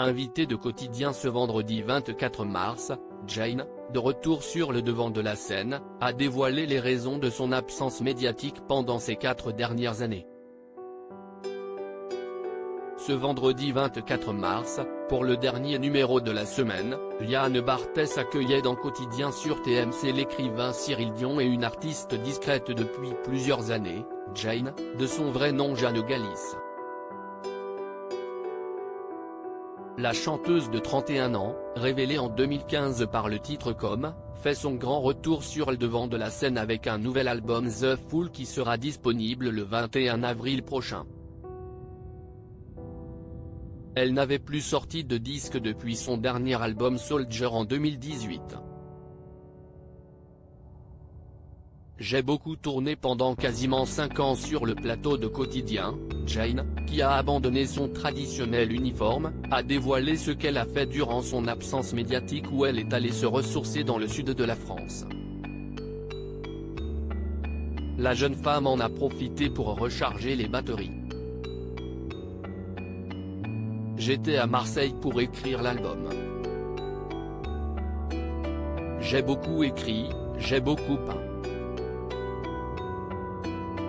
Invitée de Quotidien ce vendredi 24 mars, Jane, de retour sur le devant de la scène, a dévoilé les raisons de son absence médiatique pendant ces 4 dernières années. Ce vendredi 24 mars, pour le dernier numéro de la semaine, Liane Barthès accueillait dans Quotidien sur TMC l'écrivain Cyril Dion et une artiste discrète depuis plusieurs années, Jane, de son vrai nom Jeanne Gallis. La chanteuse de 31 ans, révélée en 2015 par le titre Comme, fait son grand retour sur le devant de la scène avec un nouvel album The Fool qui sera disponible le 21 avril prochain. Elle n'avait plus sorti de disque depuis son dernier album Soldier en 2018. J'ai beaucoup tourné pendant quasiment 5 ans sur le plateau de Quotidien, Jane, qui a abandonné son traditionnel uniforme, a dévoilé ce qu'elle a fait durant son absence médiatique où elle est allée se ressourcer dans le sud de la France. La jeune femme en a profité pour recharger les batteries. J'étais à Marseille pour écrire l'album. J'ai beaucoup écrit, j'ai beaucoup peint.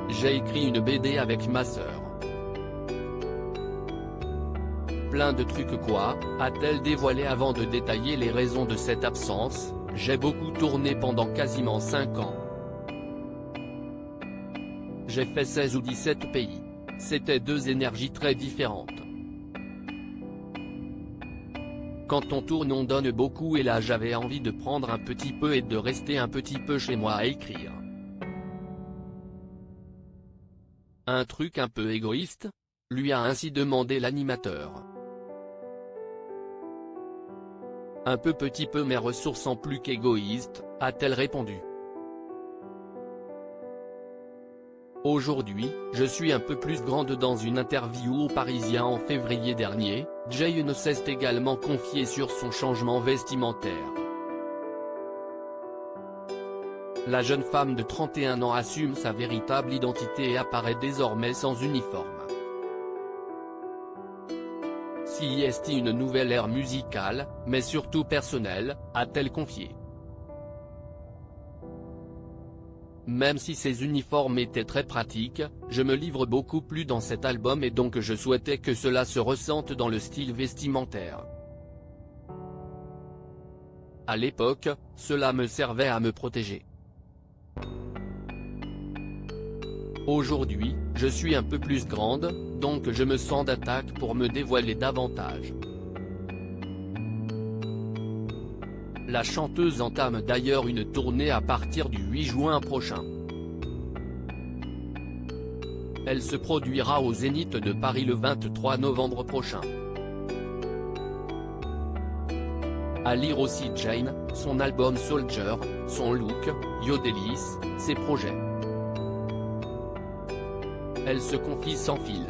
J'ai écrit une BD avec ma sœur. Plein de trucs quoi, a-t-elle dévoilé avant de détailler les raisons de cette absence. J'ai beaucoup tourné pendant quasiment 5 ans. J'ai fait 16 ou 17 pays. C'était 2 énergies très différentes. Quand on tourne on donne beaucoup et là j'avais envie de prendre un petit peu et de rester un petit peu chez moi à écrire. Un truc un peu égoïste ? Lui a ainsi demandé l'animateur. Un peu petit peu mais ressourçant plus qu'égoïste, a-t-elle répondu. Aujourd'hui, je suis un peu plus grande. Dans une interview au Parisien en février dernier, Jane s'est également confiée sur son changement vestimentaire. La jeune femme de 31 ans assume sa véritable identité et apparaît désormais sans uniforme. Si est une nouvelle ère musicale, mais surtout personnelle, a-t-elle confié. Même si ces uniformes étaient très pratiques, je me livre beaucoup plus dans cet album et donc je souhaitais que cela se ressente dans le style vestimentaire. À l'époque, cela me servait à me protéger. Aujourd'hui, je suis un peu plus grande, donc je me sens d'attaque pour me dévoiler davantage. La chanteuse entame d'ailleurs une tournée à partir du 8 juin prochain. Elle se produira au Zénith de Paris le 23 novembre prochain. À lire aussi Jane, son album Soldier, son look, Yodelis, ses projets. Elle se confie sans fil.